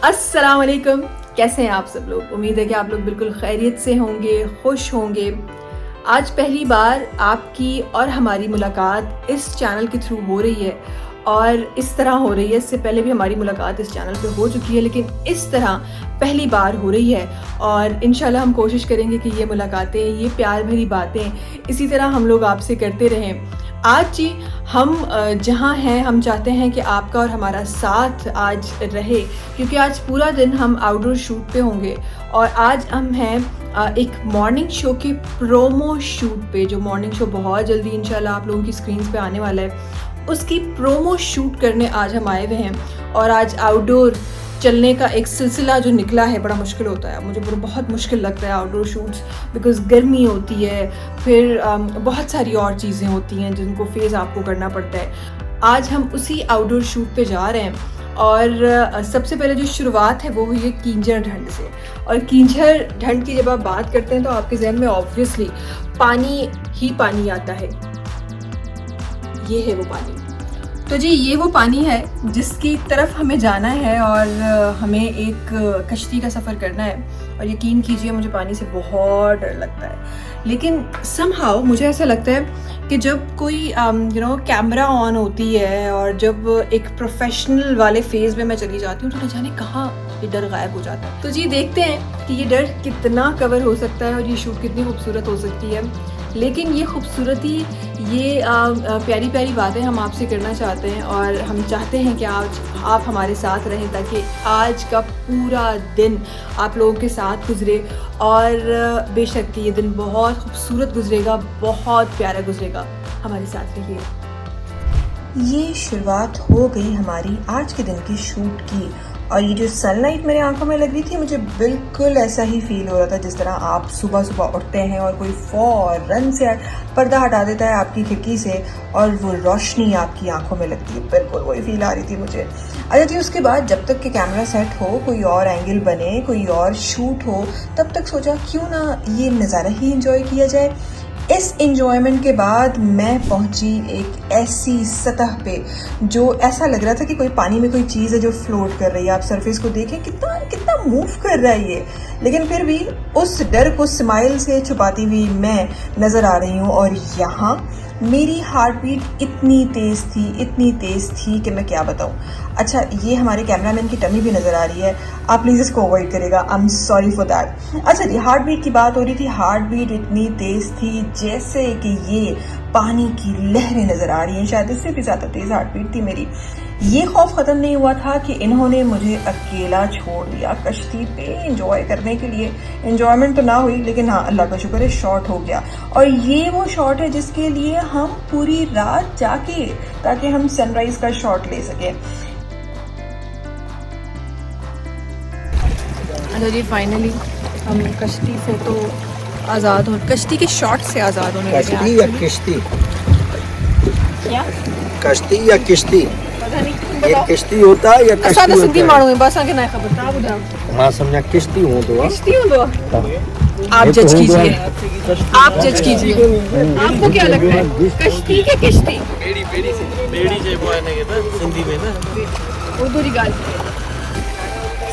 अस्सलाम वालेकुम। कैसे हैं आप सब लोग? उम्मीद है कि आप लोग बिल्कुल खैरियत से होंगे, खुश होंगे। आज पहली बार आपकी और हमारी मुलाकात इस चैनल के थ्रू हो रही है और इस तरह हो रही है। इससे पहले भी हमारी मुलाकात इस चैनल पे हो चुकी है, लेकिन इस तरह पहली बार हो रही है और इंशाल्लाह हम कोशिश करेंगे कि ये मुलाकातें, ये प्यार भरी बातें इसी तरह हम लोग आपसे करते रहें। आज जी हम जहाँ हैं, हम चाहते हैं कि आपका और हमारा साथ आज रहे, क्योंकि आज पूरा दिन हम आउटडोर शूट पे होंगे और आज हम हैं एक मॉर्निंग शो के प्रोमो शूट पे। जो मॉर्निंग शो बहुत जल्दी इंशाल्लाह आप लोगों की स्क्रीन्स पे आने वाला है, उसकी प्रोमो शूट करने आज हम आए हुए हैं। और आज आउटडोर चलने का एक सिलसिला जो निकला है, बड़ा मुश्किल होता है, मुझे बहुत मुश्किल लगता है आउटडोर शूट्स, बिकॉज़ गर्मी होती है, फिर बहुत सारी और चीज़ें होती हैं जिनको फेस आपको करना पड़ता है। आज हम उसी आउटडोर शूट पे जा रहे हैं और सबसे पहले जो शुरुआत है वो हुई है कींझर ठंड से। और कींझर ठंड की जब आप बात करते हैं तो आपके जहन में ऑब्वियसली पानी ही पानी आता है। ये है वो पानी। तो जी ये वो पानी है जिसकी तरफ हमें जाना है और हमें एक कश्ती का सफ़र करना है। और यकीन कीजिए मुझे पानी से बहुत डर लगता है, लेकिन समहाउ मुझे ऐसा लगता है कि जब कोई कैमरा ऑन होती है और जब एक प्रोफेशनल वाले फेज़ में मैं चली जाती हूँ तो न जाने कहाँ ये डर गायब हो जाता है। तो जी देखते हैं कि ये डर कितना कवर हो सकता है और ये शूट कितनी खूबसूरत हो सकती है। लेकिन ये खूबसूरती, ये प्यारी प्यारी बातें हम आपसे करना चाहते हैं और हम चाहते हैं कि आज आप हमारे साथ रहें ताकि आज का पूरा दिन आप लोगों के साथ गुजरे और बेशक कि ये दिन बहुत खूबसूरत गुजरेगा, बहुत प्यारा गुजरेगा। हमारे साथ रहिए। ये शुरुआत हो गई हमारी आज के दिन की शूट की और ये जो सनलाइट मेरे आंखों में लग रही थी, मुझे बिल्कुल ऐसा ही फील हो रहा था जिस तरह आप सुबह सुबह उठते हैं और कोई फौरन से पर्दा हटा देता है आपकी खिड़की से और वो रोशनी आपकी आंखों में लगती है। बिल्कुल वही फील आ रही थी मुझे। अच्छा जी, उसके बाद जब तक कि कैमरा सेट हो, कोई और एंगल बने, कोई और शूट हो, तब तक सोचा क्यों ना ये नज़ारा ही इंजॉय किया जाए। इस इंजॉयमेंट के बाद मैं पहुंची एक ऐसी सतह पे जो ऐसा लग रहा था कि कोई पानी में कोई चीज़ है जो फ्लोट कर रही है। आप सरफेस को देखें कितना कितना मूव कर रहा है ये, लेकिन फिर भी उस डर को स्माइल से छुपाती हुई मैं नज़र आ रही हूँ। और यहाँ मेरी हार्ट बीट इतनी तेज़ थी कि मैं क्या बताऊँ। अच्छा, ये हमारे कैमरामैन की टमी भी नज़र आ रही है, आप प्लीज़ इसको अवॉइड करेगा, I am sorry for that. अच्छा जी, हार्ट बीट की बात हो रही थी। हार्ट बीट इतनी तेज़ थी जैसे कि ये पानी की लहरें नज़र आ रही हैं, शायद इससे भी ज़्यादा तेज़ हार्ट बीट थी मेरी। ये खौफ ख़त्म नहीं हुआ था कि इन्होंने मुझे अकेला छोड़ दिया कश्ती पे एंजॉय करने के लिए। एंजॉयमेंट तो ना हुई, लेकिन हाँ अल्लाह का शुक्र है शॉट हो गया। और ये वो शॉट है जिसके लिए हम पूरी रात जाके ताकि हम सनराइज का शॉट ले सकें। अच्छा जी, फाइनली हम कश्ती से तो आज़ाद हो, कश्ती के शॉट से आज़ाद होने लगे। कश्ती या किश्ती? क्या कश्ती या किश्ती? पता नहीं, तुम ये बताओ। किश्ती होता है या कश्ती सादा सिंधी होता माण्हू है, बस आगे ना खबर था बुधा। है? हाँ समझा, किश्ती हो तो कश्ती हो तो आप ये तो जज हो कीजिए, गया। आप जज कीजिए, आपको क्या लगता है कश्ती के किश्ती? बेड़ी जे बोए ने कहता सिंधी में ना उर्दू की गाल,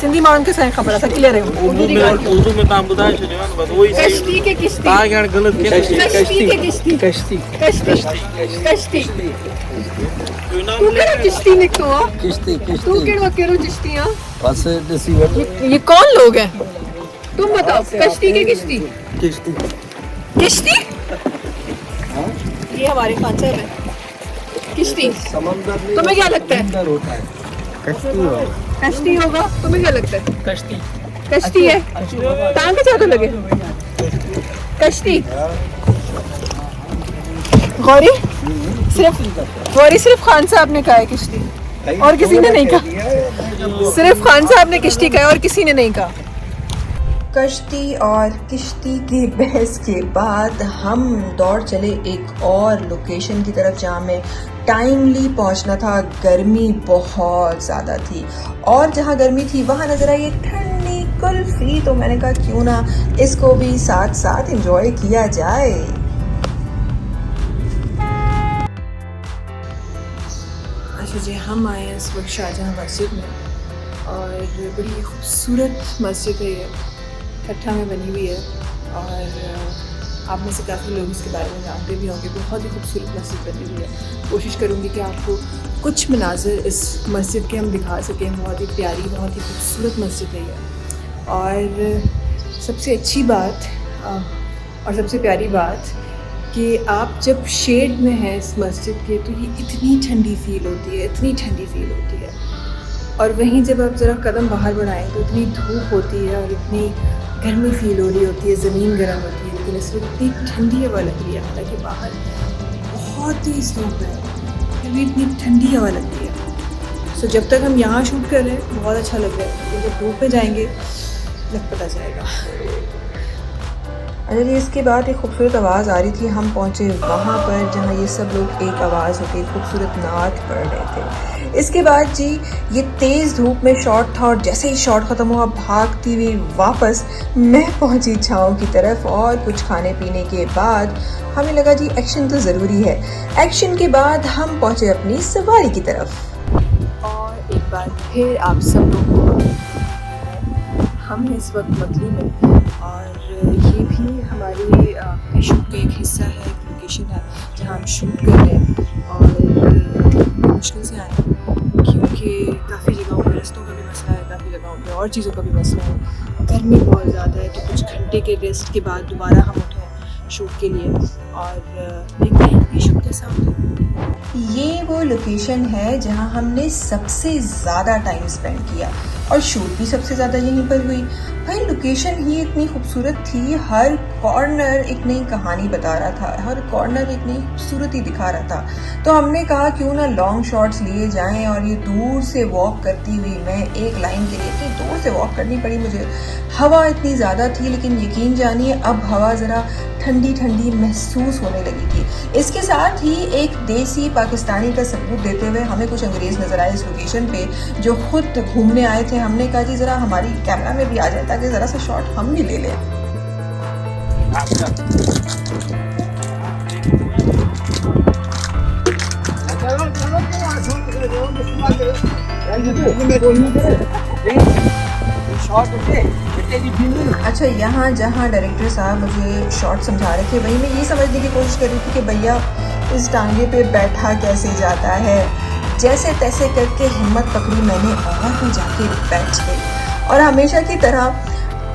सिंधी माण्हुनि खे सही ख़बर आहे, क्लियर है उर्दू की गाल। उर्दू में ताम बुधाए छॾियो बस वही कश्ती के किश्ती, ता यार गलत के कश्ती के किश्ती, कश्ती कश्ती तू कहिड़ो चिश्ती निकितो आहे? किश्ती तू किश्ती कहिड़ो चिश्ती आहे? बस ॾिसी वठो। ये कौन लोग हैं? तुम बताओ, कश्ती के किश्ती? किश्ती किश्ती ये हमारे खान साहब है। किश्ती समंदर में तुम्हें क्या लगता है? समंदर होता है, कश्ती हो। कश्ती होगा, तुम्हें क्या लगता है? कश्ती कश्ती है। टांग के ज्यादा लगे कश्ती। गौरी सिर्फ खान साहब ने कहा है किश्ती और किसी ने नहीं कहा। सिर्फ खान साहब ने किश्ती कहा और किसी ने नहीं कहा। कश्ती और किश्ती की बहस के बाद हम दौड़ चले एक और लोकेशन की तरफ जहाँ में टाइमली पहुँचना था। गर्मी बहुत ज़्यादा थी और जहाँ गर्मी थी वहाँ नज़र आई एक ठंडी कुल्फी, तो मैंने कहा क्यों ना इसको भी साथ साथ एंजॉय किया जाए। अच्छा जी, हम आए हैं इस वक्त शाहजहां मस्जिद में और बड़ी खूबसूरत मस्जिद है ये, कट्ठा में बनी हुई है और आप में से काफ़ी लोग इसके बारे में जानते भी होंगे। बहुत ही खूबसूरत मस्जिद बनी हुई है। कोशिश करूँगी कि आपको कुछ मनाज़िर इस मस्जिद के हम दिखा सकें। बहुत ही प्यारी, बहुत ही खूबसूरत मस्जिद है ये। और सबसे अच्छी बात और सबसे प्यारी बात कि आप जब शेड में हैं इस मस्जिद के तो ये इतनी ठंडी फील होती है, इतनी ठंडी फील होती है। और वहीं जब आप ज़रा कदम बाहर बढ़ाएं तो इतनी धूप होती है और इतनी गर्मी फील हो रही होती है, ज़मीन गर्म होती है, लेकिन इस वक्त इतनी ठंडी हवा लग रही है। हालांकि बाहर बहुत तेज़ धूप है, फिर भी इतनी ठंडी हवा लगती है। सो जब तक हम यहाँ शूट कर रहे हैं बहुत अच्छा लग रहा है, लेकिन जब धूप में जाएंगे लग पता जाएगा। अच्छा जी, इसके बाद एक खूबसूरत आवाज़ आ रही थी। हम पहुँचे वहाँ पर जहाँ ये सब लोग एक आवाज़ होकर खूबसूरत नाच पढ़ रहे थे। इसके बाद जी ये तेज़ धूप में शॉट था और जैसे ही शॉट ख़त्म हुआ भागती हुई वापस मैं पहुँची छाँव की तरफ। और कुछ खाने पीने के बाद हमें लगा जी एक्शन तो ज़रूरी है। एक्शन के बाद हम पहुँचे अपनी सवारी की तरफ। और एक बार फिर आप सब लोगों को, हम हैं इस वक्त मकली में और ये भी हमारी शूट का एक हिस्सा है, एक लोकेशन है जहाँ हम शूट कर रहे हैं। और मुश्किल से आए क्योंकि काफ़ी जगहों पर रस्तों का भी मसला है, काफ़ी जगहों पर और चीज़ों का भी मसला है। गर्मी बहुत ज़्यादा है तो कुछ घंटे के रेस्ट के बाद दोबारा हम उठे शूट के लिए और देखते हैं ये शूट कैसा होता है। ये वो लोकेशन है जहाँ हमने सबसे ज़्यादा टाइम स्पेंड किया और शूट भी सबसे ज़्यादा यहीं पर हुई। भाई लोकेशन ही इतनी खूबसूरत थी, हर कॉर्नर एक नई कहानी बता रहा था, हर कॉर्नर एक नई खूबसूरती दिखा रहा था। तो हमने कहा क्यों ना लॉन्ग शॉट्स लिए जाएं। और ये दूर से वॉक करती हुई मैं एक लाइन के लिए इतनी दूर से वॉक करनी पड़ी मुझे। हवा इतनी ज़्यादा थी लेकिन यकीन जानिए अब हवा ज़रा ठंडी ठंडी महसूस होने लगी थी। इसके साथ ही एक देसी पाकिस्तानी का सबूत देते हुए हमें कुछ अंग्रेज़ नज़र आए इस लोकेशन पे जो खुद घूमने आए थे। हमने कहा जी ज़रा हमारी कैमरा में भी आ जाए ताकि ज़रा सा शॉट हम भी ले लें। अच्छा, यहाँ जहाँ डायरेक्टर साहब मुझे शॉट समझा रहे थे वहीं मैं ये समझने की कोशिश कर रही थी कि भैया इस टांगे पे बैठा कैसे जाता है। जैसे तैसे करके हिम्मत पकड़ी मैंने और भी जाके बैठ गई। और हमेशा की तरह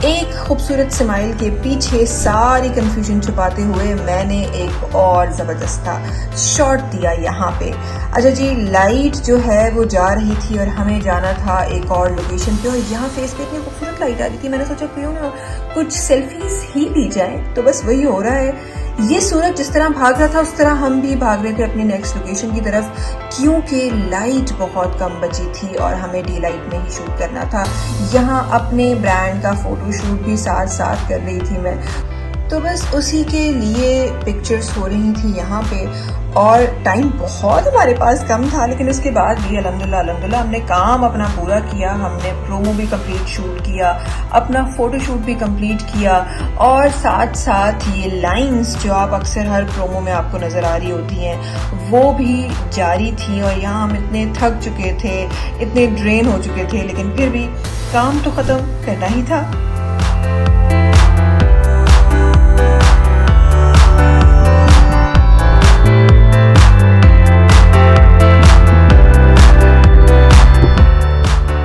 एक खूबसूरत स्माइल के पीछे सारी कंफ्यूजन छुपाते हुए मैंने एक और ज़बरदस्त शॉट दिया यहाँ पे। अच्छा जी, लाइट जो है वो जा रही थी और हमें जाना था एक और लोकेशन पे और यहाँ फेस पे इतनी खूबसूरत लाइट आ रही थी। मैंने सोचा क्यों ना कुछ सेल्फीज ही ली जाए, तो बस वही हो रहा है। ये सूरज जिस तरह भाग रहा था उस तरह हम भी भाग रहे थे अपनी नेक्स्ट लोकेशन की तरफ, क्योंकि लाइट बहुत कम बची थी और हमें डी लाइट में ही शूट करना था। यहाँ अपने ब्रांड का फोटोशूट भी साथ साथ कर रही थी मैं, तो बस उसी के लिए पिक्चर्स हो रही थी यहाँ पे। और टाइम बहुत हमारे पास कम था लेकिन उसके बाद भी अल्हम्दुलिल्लाह हमने काम अपना पूरा किया। हमने प्रोमो भी कंप्लीट शूट किया, अपना फ़ोटोशूट भी कंप्लीट किया और साथ साथ ये लाइंस जो आप अक्सर हर प्रोमो में आपको नज़र आ रही होती हैं वो भी जारी थी। और यहाँ हम इतने थक चुके थे, इतने ड्रेन हो चुके थे, लेकिन फिर भी काम तो ख़त्म करना ही था।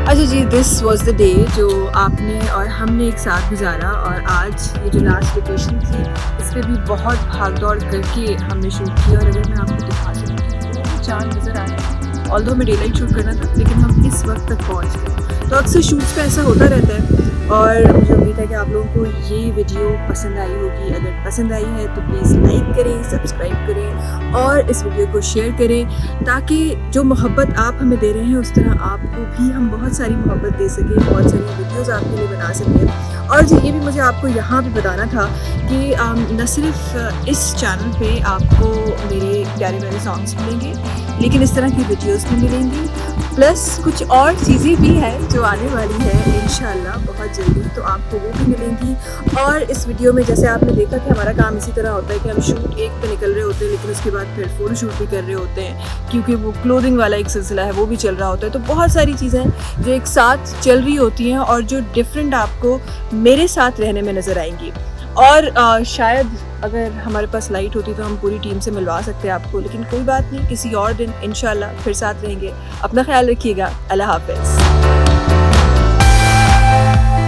अच्छा जी, दिस वॉज द डे जो आपने और हमने एक साथ गुजारा। और आज ये जो लास्ट लोकेशन थी इस पर भी बहुत भाग दौड़ करके हमने शूट किया। और अगर मैं आपको दिखा सकती हूँ तो चांद नज़र आ रहा है, ऑल्दो हमें डे लाइट शूट करना था लेकिन हम इस वक्त तक पहुँच गए। तो अक्सर शूट्स पे ऐसा होता रहता है और मुझे उम्मीद है कि आप लोगों को ये वीडियो पसंद आई होगी। अगर पसंद आई है तो प्लीज़ लाइक करें, सब्सक्राइब करें और इस वीडियो को शेयर करें ताकि जो मोहब्बत आप हमें दे रहे हैं उस तरह आपको भी हम बहुत सारी मोहब्बत दे सकें, बहुत सारी वीडियोस आपके लिए बना सकें। और जी ये भी मुझे आपको यहाँ भी बताना था कि न सिर्फ इस चैनल पे आपको मेरे प्यारे प्यारे सॉन्ग्स मिलेंगे लेकिन इस तरह की वीडियोस भी मिलेंगी प्लस कुछ और चीज़ें भी हैं जो आने वाली है इंशाल्लाह बहुत जल्दी, तो आपको वो भी मिलेंगी। और इस वीडियो में जैसे आपने देखा कि हमारा काम इसी तरह होता है कि हम शूट एक पे निकल रहे होते हैं, लेकिन उसके बाद फिर फ़ोटो शूट भी कर रहे होते हैं, क्योंकि वो क्लोथिंग वाला एक सिलसिला है वो भी चल रहा होता है। तो बहुत सारी चीज़ें जो एक साथ चल रही होती हैं और जो डिफरेंट आपको मेरे साथ रहने में नज़र आएंगी। और शायद अगर हमारे पास लाइट होती तो हम पूरी टीम से मिलवा सकते हैं आपको, लेकिन कोई बात नहीं, किसी और दिन इंशाल्लाह फिर साथ रहेंगे। अपना ख्याल रखिएगा। अल्लाह हाफ़िज़।